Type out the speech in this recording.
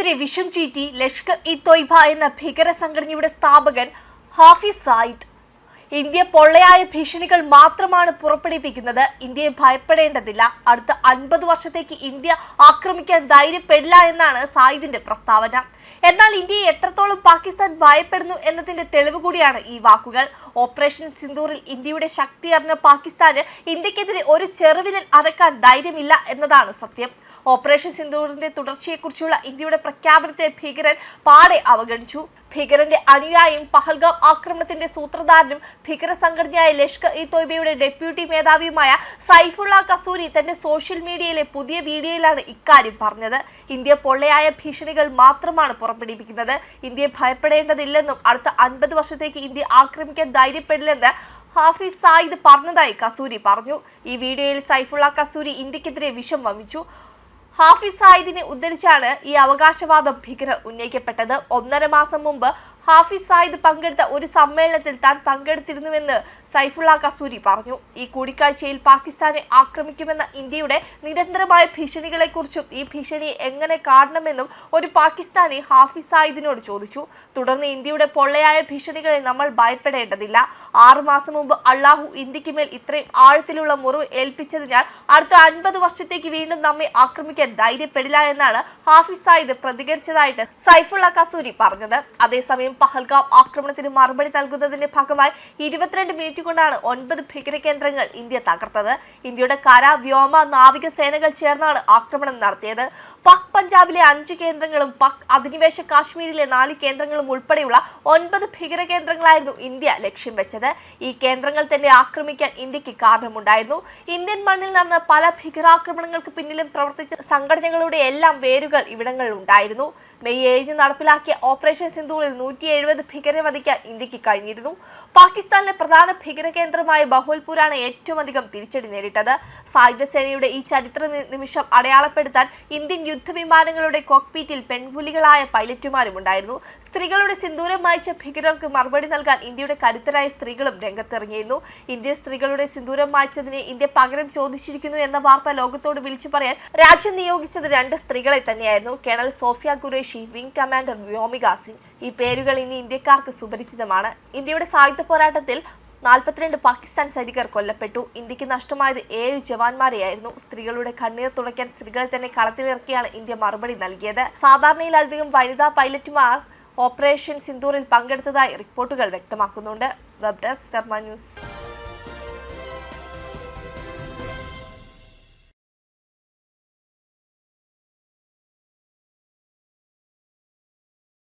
ഇന്ത്യക്കെതിരെ വിഷം ചീറ്റി ലഷ്കർ ഇ തോയ്ബ എന്ന ഭീകര സംഘടനയുടെ സ്ഥാപകൻ ഹാഫിസ് സയ്യിദ്. ഇന്ത്യ പൊള്ളയായ ഭീഷണികൾ മാത്രമാണ് പുറപ്പെടുവിപ്പിക്കുന്നത്, ഇന്ത്യയെ ഭയപ്പെടേണ്ടതില്ല, അടുത്ത 50 വർഷത്തേക്ക് ഇന്ത്യ ആക്രമിക്കാൻ ധൈര്യപ്പെടില്ല എന്നാണ് സായിദിന്റെ പ്രസ്താവന. എന്നാൽ ഇന്ത്യയെ എത്രത്തോളം പാകിസ്ഥാൻ ഭയപ്പെടുന്നു എന്നതിന്റെ തെളിവ് കൂടിയാണ് ഈ വാക്കുകൾ. ഓപ്പറേഷൻ സിന്ദൂറിൽ ഇന്ത്യയുടെ ശക്തി അറിഞ്ഞ പാകിസ്ഥാന് ഇന്ത്യക്കെതിരെ ഒരു ചെറുവിരൽ അനക്കാൻ ധൈര്യമില്ല എന്നതാണ് സത്യം. ഓപ്പറേഷൻ സിന്ദൂറിന്റെ തുടർച്ചയെക്കുറിച്ചുള്ള ഇന്ത്യയുടെ പ്രഖ്യാപനത്തെ ഭീകരൻ പാടെ അവഗണിച്ചു. ഭീകരന്റെ അനുയായിയും പഹൽഗാം ആക്രമണത്തിന്റെ സൂത്രധാരനും ഭീകര സംഘടനയായ ലഷ്കർ ഇ തോയ്ബയുടെ ഡെപ്യൂട്ടി മേധാവിയുമായ സൈഫുള്ള കസൂരി തന്റെ സോഷ്യൽ മീഡിയയിലെ പുതിയ വീഡിയോയിലാണ് ഇക്കാര്യം പറഞ്ഞത്. ഇന്ത്യ പൊള്ളയായ ഭീഷണികൾ മാത്രമാണ് പുറപ്പെടുവിക്കുന്നത്, ഇന്ത്യയെ ഭയപ്പെടേണ്ടതില്ലെന്നും അടുത്ത 50 വർഷത്തേക്ക് ഇന്ത്യ ആക്രമിക്കാൻ ധൈര്യപ്പെടില്ലെന്ന് ഹാഫിസ് സയ്യിദ് പറഞ്ഞതായി കസൂരി പറഞ്ഞു. ഈ വീഡിയോയിൽ സൈഫുള്ള കസൂരി ഇന്ത്യക്കെതിരെ വിഷം വമിച്ചു. ഹാഫിസ് സയ്യിദിനെ ഉദ്ധരിച്ചാണ് ഈ അവകാശവാദം ഭീകരർ ഉന്നയിക്കപ്പെട്ടത്. 1.5 മാസം മുമ്പ് ഹാഫിസ് സയ്യിദ് പങ്കെടുത്ത ഒരു സമ്മേളനത്തിൽ താൻ പങ്കെടുത്തിരുന്നുവെന്ന് സൈഫുള്ള കസൂരി പറഞ്ഞു. ഈ കൂടിക്കാഴ്ചയിൽ പാകിസ്ഥാനെ ആക്രമിക്കുമെന്ന ഇന്ത്യയുടെ നിരന്തരമായ ഭീഷണികളെക്കുറിച്ചും ഈ ഭീഷണിയെ എങ്ങനെ കാണണമെന്നും ഒരു പാകിസ്ഥാനി ഹാഫിസ് സയ്യിദിനോട് ചോദിച്ചു. തുടർന്ന് ഇന്ത്യയുടെ പൊള്ളയായ ഭീഷണികളെ നമ്മൾ ഭയപ്പെടേണ്ടതില്ല, 6 മാസം മുമ്പ് അള്ളാഹു ഇന്ത്യക്ക് മേൽ ഇത്രയും ആഴത്തിലുള്ള മുറിവ് ഏൽപ്പിച്ചതിനാൽ അടുത്ത 50 വർഷത്തേക്ക് വീണ്ടും നമ്മെ ആക്രമിക്കാൻ ധൈര്യപ്പെടില്ല എന്നാണ് ഹാഫിസ് സയ്യിദ് പ്രതികരിച്ചതായിട്ട് സൈഫുള്ള കസൂരി പറഞ്ഞത്. അതേസമയം പഹൽഗാം ആക്രമണത്തിന് മറുപടി നൽകുന്നതിന്റെ ഭാഗമായി 22 മിനിറ്റ് കൊണ്ടാണ് 9 ഭീകര കേന്ദ്രങ്ങൾ ഇന്ത്യ തകർത്തത്. ഇന്ത്യയുടെ കര, വ്യോമ, നാവിക സേനകൾ ചേർന്നാണ് ആക്രമണം നടത്തിയത്. പാക് പഞ്ചാബിലെ 5 കേന്ദ്രങ്ങളും പാക് അധിനിവേശ കാശ്മീരിലെ 4 കേന്ദ്രങ്ങളും ഉൾപ്പെടെയുള്ള 9 ഭീകര കേന്ദ്രങ്ങളായിരുന്നു ഇന്ത്യ ലക്ഷ്യം വെച്ചത്. ഈ കേന്ദ്രങ്ങൾ തന്നെ ആക്രമിക്കാൻ ഇന്ത്യക്ക് കാരണമുണ്ടായിരുന്നു. ഇന്ത്യൻ മണ്ണിൽ നടന്ന പല ഭീകരാക്രമണങ്ങൾക്ക് പിന്നിലും പ്രവർത്തിച്ച സംഘടനകളുടെ എല്ലാം വേരുകൾ ഇവിടങ്ങളിൽ ഉണ്ടായിരുന്നു. മെയ് 7 നടപ്പിലാക്കിയ ഓപ്പറേഷൻ സിന്ദൂറിൽ 170 ഭീകരരെ വധിക്കാൻ ഇന്ത്യക്ക് കഴിഞ്ഞിരുന്നു. പാകിസ്ഥാനിലെ പ്രധാന ഭീകര കേന്ദ്രമായ ബഹോൽപൂരാണ് ഏറ്റവും അധികം തിരിച്ചടി നേരിട്ടത്. സായുധ സേനയുടെ ഈ ചരിത്ര നിമിഷം അടയാളപ്പെടുത്താൻ ഇന്ത്യൻ യുദ്ധവിമാനങ്ങളുടെ കോക്പീറ്റിൽ പെൺപുലികളായ പൈലറ്റുമാരും ഉണ്ടായിരുന്നു. സ്ത്രീകളുടെ സിന്ദൂരം മായ്ച്ച ഭീകരർക്ക് മറുപടി നൽകാൻ ഇന്ത്യയുടെ കരുത്തരായ സ്ത്രീകളും രംഗത്തിറങ്ങിയിരുന്നു. ഇന്ത്യൻ സ്ത്രീകളുടെ സിന്ദൂരം മായ്ച്ചതിനെ ഇന്ത്യ പകരം ചോദിച്ചിരിക്കുന്നു എന്ന വാർത്ത ലോകത്തോട് വിളിച്ചു പറയാൻ രാജ്യം നിയോഗിച്ചത് 2 സ്ത്രീകളെ തന്നെയായിരുന്നു. Colonel Sofiya Qureshi, wing commander Vyomika Singh. ഈ പേരുകൾ ഇനി ഇന്ത്യക്കാർക്ക് സുപരിചിതമാണ്. ഇന്ത്യയുടെ സായുധ പോരാട്ടത്തിൽ 42 പാകിസ്ഥാൻ സൈനികർ കൊല്ലപ്പെട്ടു. ഇന്ത്യക്ക് നഷ്ടമായത് 7 ജവാന്മാരെയായിരുന്നു. സ്ത്രീകളുടെ കണ്ണീർ തുടയ്ക്കാൻ സ്ത്രീകളെ തന്നെ കളത്തിലിറക്കിയാണ് ഇന്ത്യ മറുപടി നൽകിയത്. സാധാരണയിലധികം വനിതാ പൈലറ്റുമാർ ഓപ്പറേഷൻ സിന്ദൂറിൽ പങ്കെടുത്തതായി റിപ്പോർട്ടുകൾ വ്യക്തമാക്കുന്നുണ്ട്. വെബ് ഡെസ്ക് കർമ്മ ന്യൂസ്.